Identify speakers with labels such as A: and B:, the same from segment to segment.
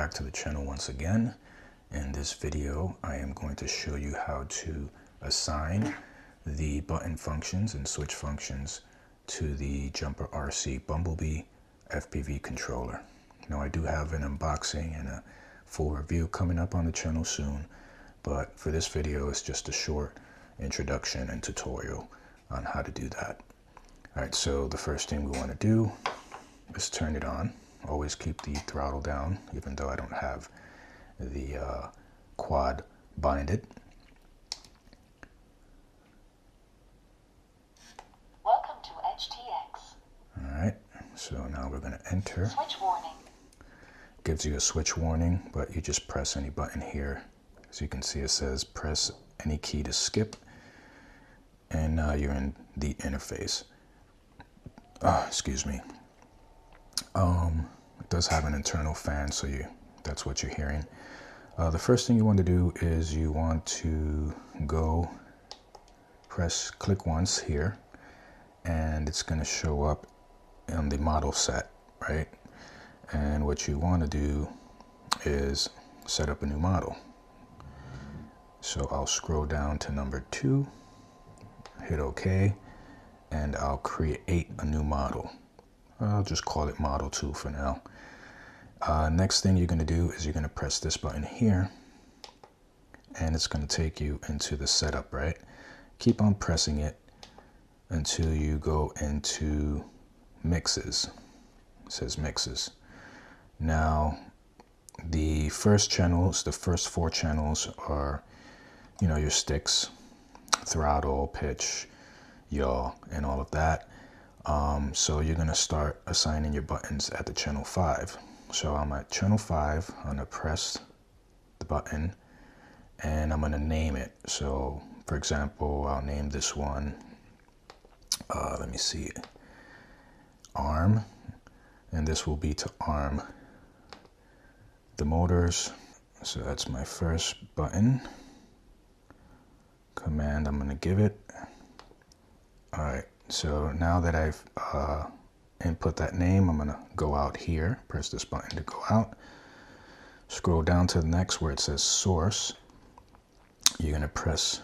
A: back to the channel once again. In this video, I am going to show you how to assign the button functions and switch functions to the Jumper RC BumbleBee FPV controller. Now, I do have an unboxing and a full review coming up on the channel soon, but for this video, it's just a short introduction and tutorial on how to do that. All right, so the first thing we want to do is turn it on. Always keep the throttle down, even though I don't have the quad binded.
B: Welcome to HTX.
A: All right, so now we're going to enter.
B: Switch warning.
A: Gives you a switch warning, but you just press any button here. As you can see, it says press any key to skip, and now you're in the interface. Excuse me. It does have an internal fan, so that's what you're hearing. The first thing you want to do is you want to click once here, and it's going to show up on the model set, right? And what you want to do is set up a new model. So I'll scroll down to number 2, hit OK, and I'll create a new model. I'll just call it Model 2 for now. Next thing you're going to do is you're going to press this button here, and it's going to take you into the setup, right? Keep on pressing it until you go into mixes. It says mixes. Now, the first 4 channels are, your sticks, throttle, pitch, yaw, and all of that. So you're going to start assigning your buttons at the channel 5. So I'm at channel 5, I'm going to press the button, and I'm going to name it. So, for example, I'll name this one, let me see, arm, and this will be to arm the motors. So that's my first button. Command I'm going to give it. All right. So now that I've input that name, I'm going to go out here, press this button to go out, scroll down to the next where it says source. You're going to press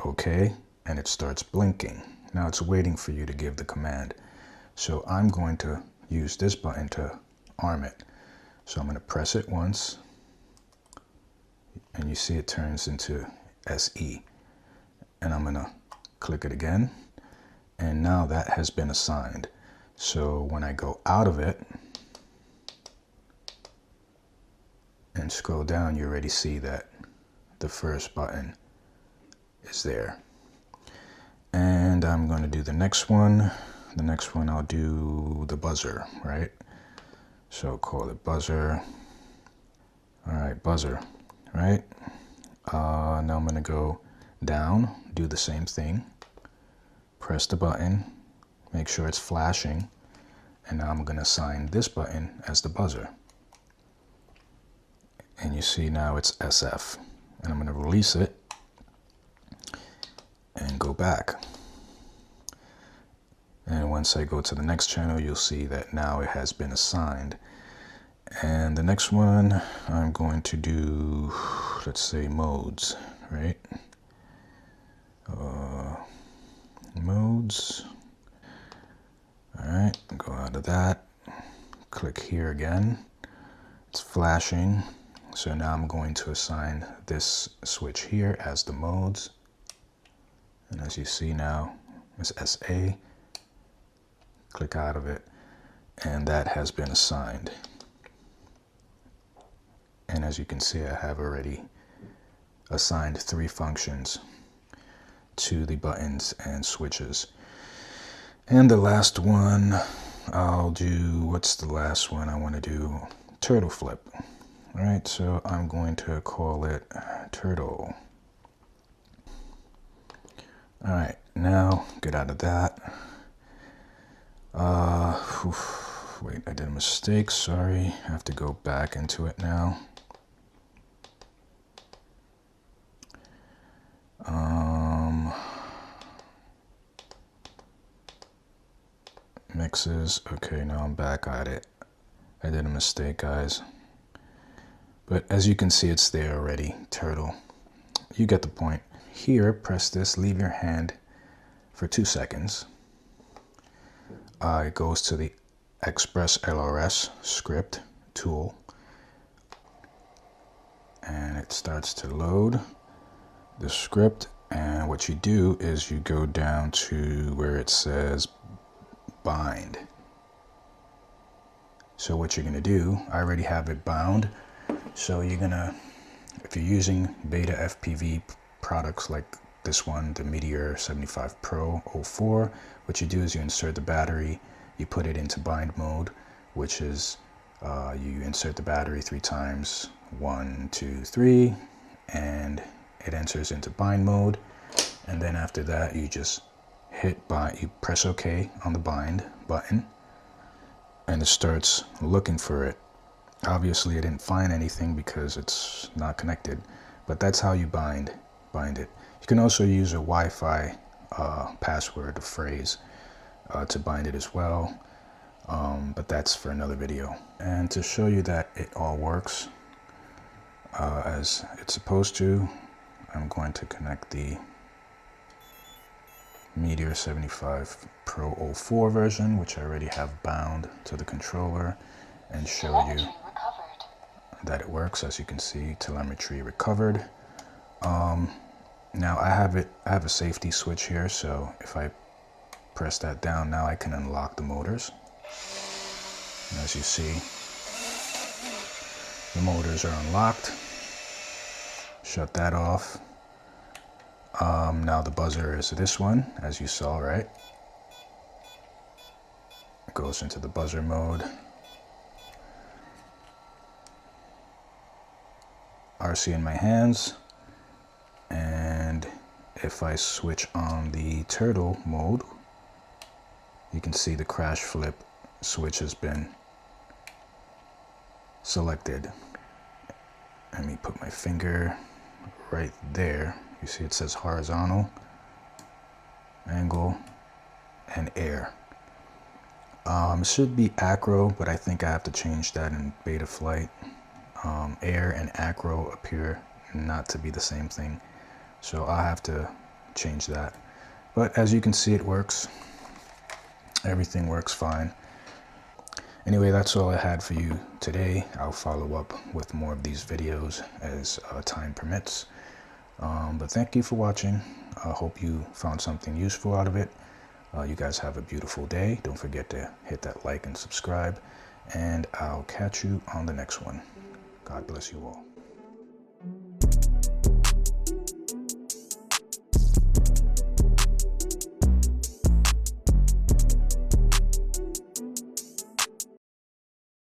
A: OK, and it starts blinking. Now it's waiting for you to give the command. So I'm going to use this button to arm it. So I'm going to press it once, and you see it turns into SE. And I'm going to click it again. And now that has been assigned. So when I go out of it and scroll down, you already see that the first button is there. And I'm going to do the next one. The next one I'll do the buzzer, right? So call it buzzer. All right, buzzer, right? Now I'm going to go down, do the same thing. Press the button, make sure it's flashing, and now I'm going to assign this button as the buzzer. And you see now it's SF. And I'm going to release it and go back. And once I go to the next channel, you'll see that now it has been assigned. And the next one, I'm going to do, let's say, modes, right? Modes. All right, go out of that, click here again. It's flashing. So now I'm going to assign this switch here as the modes. And as you see now, it's SA. Click out of it, and that has been assigned. And as you can see, I have already assigned 3 functions to the buttons and switches. And the last one I'll do, what's the last one I want to do? Turtle flip. All right, so I'm going to call it turtle. All right, now get out of that. Wait, I did a mistake, sorry. I have to go back into it now. Mixes. Okay, now I'm back at it. I did a mistake, guys. But as you can see, it's there already, turtle. You get the point. Here, press this, leave your hand for 2 seconds. It goes to the Express ELRS script tool. And it starts to load the script. And what you do is you go down to where it says bind. So what you're going to do, I already have it bound. So you're going to, if you're using beta FPV products like this one, the Meteor 75 Pro 04, what you do is you insert the battery, you put it into bind mode, which is you insert the battery 3 times, 1, 2, 3, and it enters into bind mode. And then after that, you just hit bind, you press OK on the bind button, and it starts looking for it. Obviously, I didn't find anything because it's not connected, but that's how you bind it. You can also use a Wi-Fi password or phrase to bind it as well, but that's for another video. And to show you that it all works as it's supposed to, I'm going to connect the Meteor 75 Pro 04 version, which I already have bound to the controller, and show you that it works. As you can see, telemetry recovered. Now I have a safety switch here, so if I press that down, now I can unlock the motors. And as you see, the motors are unlocked. Shut that off. Now the buzzer is this one, as you saw, right? It goes into the buzzer mode. RC in my hands, and if I switch on the turtle mode, you can see the crash flip switch has been selected. Let me put my finger right there. You see it says horizontal, angle, and air. It should be acro, but I think I have to change that in beta flight. Air and acro appear not to be the same thing, so I'll have to change that. But as you can see, it works. Everything works fine. Anyway, that's all I had for you today. I'll follow up with more of these videos as time permits. But thank you for watching. I hope you found something useful out of it. You guys have a beautiful day. Don't forget to hit that like and subscribe, and I'll catch you on the next one. God bless you all.